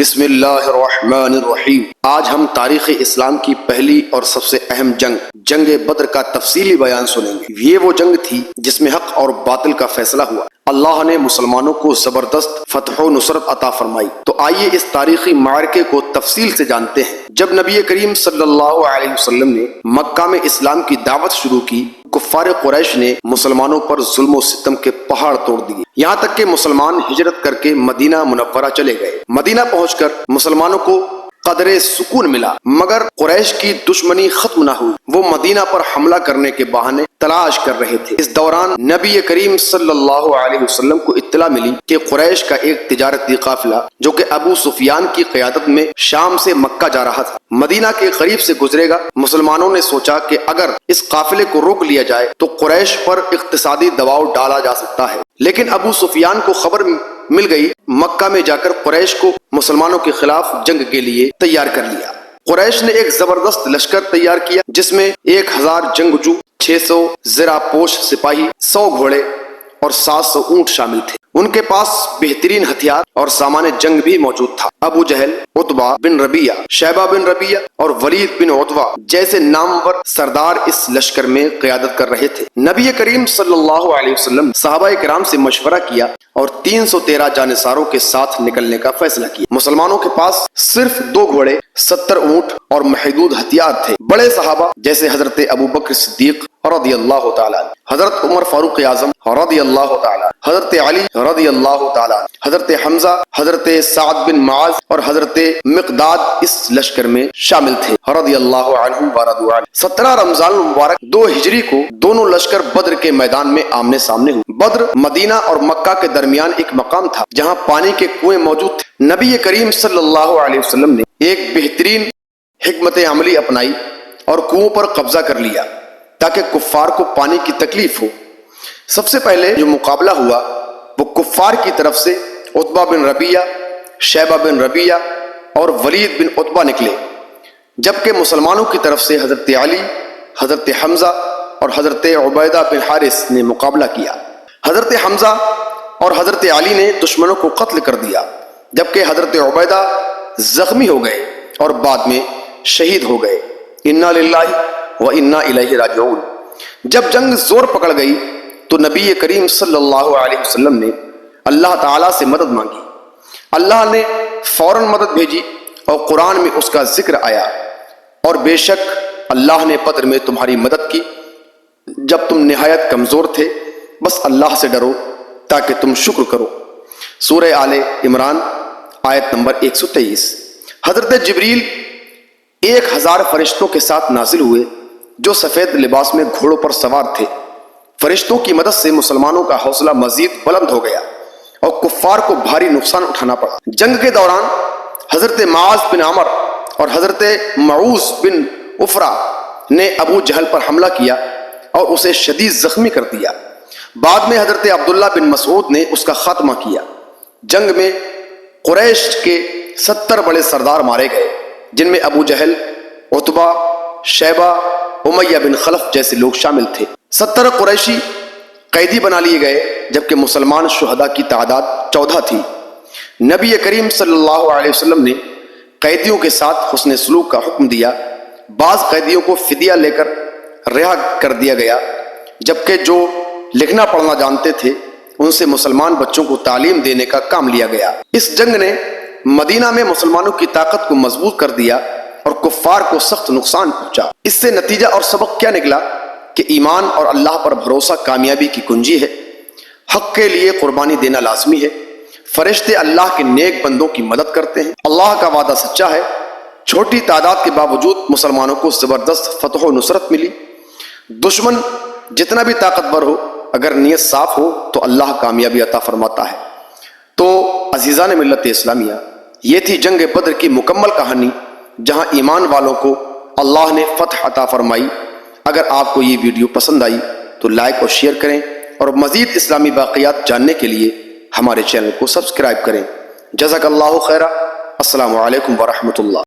بسم اللہ الرحمن الرحیم۔ آج ہم تاریخ اسلام کی پہلی اور سب سے اہم جنگ بدر کا تفصیلی بیان سنیں گے۔ یہ وہ جنگ تھی جس میں حق اور باطل کا فیصلہ ہوا۔ اللہ نے مسلمانوں کو زبردست فتح و نصرت عطا فرمائی۔ تو آئیے اس تاریخی معرکے کو تفصیل سے جانتے ہیں۔ جب نبی کریم صلی اللہ علیہ وسلم نے مکہ میں اسلام کی دعوت شروع کی، کفار قریش نے مسلمانوں پر ظلم و ستم کے پہاڑ توڑ دیے، یہاں تک کہ مسلمان ہجرت کر کے مدینہ منورہ چلے گئے۔ مدینہ پہنچ کر مسلمانوں کو قدر سکون ملا، مگر قریش کی دشمنی ختم نہ ہوئی۔ وہ مدینہ پر حملہ کرنے کے بہانے تلاش کر رہے تھے۔ اس دوران نبی کریم صلی اللہ علیہ وسلم کو اطلاع ملی کہ قریش کا ایک تجارتی قافلہ جو کہ ابو سفیان کی قیادت میں شام سے مکہ جا رہا تھا، مدینہ کے قریب سے گزرے گا۔ مسلمانوں نے سوچا کہ اگر اس قافلے کو روک لیا جائے تو قریش پر اقتصادی دباؤ ڈالا جا سکتا ہے، لیکن ابو سفیان کو خبر مل گئی۔ مکہ میں جا کر قریش کو مسلمانوں کے خلاف جنگ کے لیے تیار کر لیا۔ قریش نے ایک زبردست لشکر تیار کیا جس میں 1000 جنگجو، 600 زرہ پوش سپاہی، 100 گھوڑے اور 700 اونٹ شامل تھے۔ ان کے پاس بہترین ہتھیار اور سامان جنگ بھی موجود تھا۔ ابو جہل، عتبہ بن ربیعہ، شیبہ بن ربیعہ اور ولید بن عتبہ جیسے نامور سردار اس لشکر میں قیادت کر رہے تھے۔ نبی کریم صلی اللہ علیہ وسلم صحابہ کرام سے مشورہ کیا اور 313 جانصاروں کے ساتھ نکلنے کا فیصلہ کیا۔ مسلمانوں کے پاس صرف 2 گھوڑے، 70 اونٹ اور محدود ہتھیار تھے۔ بڑے صحابہ جیسے حضرت ابو بکر صدیق رضی اللہ تعالیٰ عنہ، حضرت عمر فاروق اعظم رضی اللہ تعالیٰ، حضرت علی رضی اللہ تعالیٰ، حضرت حمزہ، حضرت سعد بن معاذ اور حضرت مقداد اس لشکر میں شامل تھے رضی اللہ عنہم ورضوا عنہ۔ 17 رمضان المبارک 2 ہجری کو دونوں لشکر بدر کے میدان میں آمنے سامنے ہوئے۔ بدر مدینہ اور مکہ کے درمیان ایک مقام تھا جہاں پانی کے کنویں موجود تھے۔ نبی کریم صلی اللہ علیہ وسلم نے ایک بہترین حکمت عملی اپنائی اور کنووں پر قبضہ کر لیا تاکہ کفار کو پانی کی تکلیف ہو۔ سب سے پہلے جو مقابلہ ہوا وہ کفار کی طرف سے عتبہ بن ربیعہ، شیبہ بن ربیعہ اور ولید بن عتبہ نکلے، جبکہ مسلمانوں کی طرف سے حضرت علی، حضرت حمزہ اور حضرت عبیدہ بن حارث نے مقابلہ کیا۔ حضرت حمزہ اور حضرت علی نے دشمنوں کو قتل کر دیا، جبکہ حضرت عبیدہ زخمی ہو گئے اور بعد میں شہید ہو گئے۔ انا للہ و انا الیہ راجعون۔ جب جنگ زور پکڑ گئی تو نبی کریم صلی اللہ علیہ وسلم نے اللہ تعالیٰ سے مدد مانگی۔ اللہ نے فوراً مدد بھیجی اور قرآن میں اس کا ذکر آیا، اور بے شک اللہ نے بدر میں تمہاری مدد کی جب تم نہایت کمزور تھے، بس اللہ سے ڈرو تاکہ تم شکر کرو۔ سورہ آل عمران آیت نمبر 123۔ حضرت جبریل 1000 فرشتوں کے ساتھ نازل ہوئے جو سفید لباس میں گھوڑوں پر سوار تھے۔ فرشتوں کی مدد سے مسلمانوں کا حوصلہ مزید بلند ہو گیا اور کفار کو بھاری نقصان اٹھانا پڑا۔ جنگ کے دوران حضرت معاذ بن عمر اور حضرت معوذ بن عفرہ نے ابو جہل پر حملہ کیا اور اسے شدید زخمی کر دیا۔ بعد میں حضرت عبداللہ بن مسعود نے اس کا خاتمہ کیا۔ جنگ میں قریش کے 70 بڑے سردار مارے گئے، جن میں ابو جہل، عتبہ، شیبہ، امیہ بن خلف جیسے لوگ شامل تھے۔ 70 قریشی قیدی بنا لیے گئے، جبکہ مسلمان شہداء کی تعداد 14 تھی۔ نبی کریم صلی اللہ علیہ وسلم نے قیدیوں کے ساتھ حسن سلوک کا حکم دیا۔ بعض قیدیوں کو فدیہ لے کر رہا کر دیا گیا، جبکہ جو لکھنا پڑھنا جانتے تھے ان سے مسلمان بچوں کو تعلیم دینے کا کام لیا گیا۔ اس جنگ نے مدینہ میں مسلمانوں کی طاقت کو مضبوط کر دیا اور کفار کو سخت نقصان پہنچا۔ اس سے نتیجہ اور سبق کیا نکلا کہ ایمان اور اللہ پر بھروسہ کامیابی کی کنجی ہے۔ حق کے لیے قربانی دینا لازمی ہے۔ فرشتے اللہ کے نیک بندوں کی مدد کرتے ہیں۔ اللہ کا وعدہ سچا ہے۔ چھوٹی تعداد کے باوجود مسلمانوں کو زبردست فتح و نصرت ملی۔ دشمن جتنا بھی طاقتور ہو، اگر نیت صاف ہو تو اللہ کامیابی عطا فرماتا ہے۔ تو عزیزان ملت اسلامیہ، یہ تھی جنگ بدر کی مکمل کہانی، جہاں ایمان والوں کو اللہ نے فتح عطا فرمائی۔ اگر آپ کو یہ ویڈیو پسند آئی تو لائک اور شیئر کریں، اور مزید اسلامی باقیات جاننے کے لیے ہمارے چینل کو سبسکرائب کریں۔ جزاک اللہ خیرہ۔ السلام علیکم ورحمۃ اللہ۔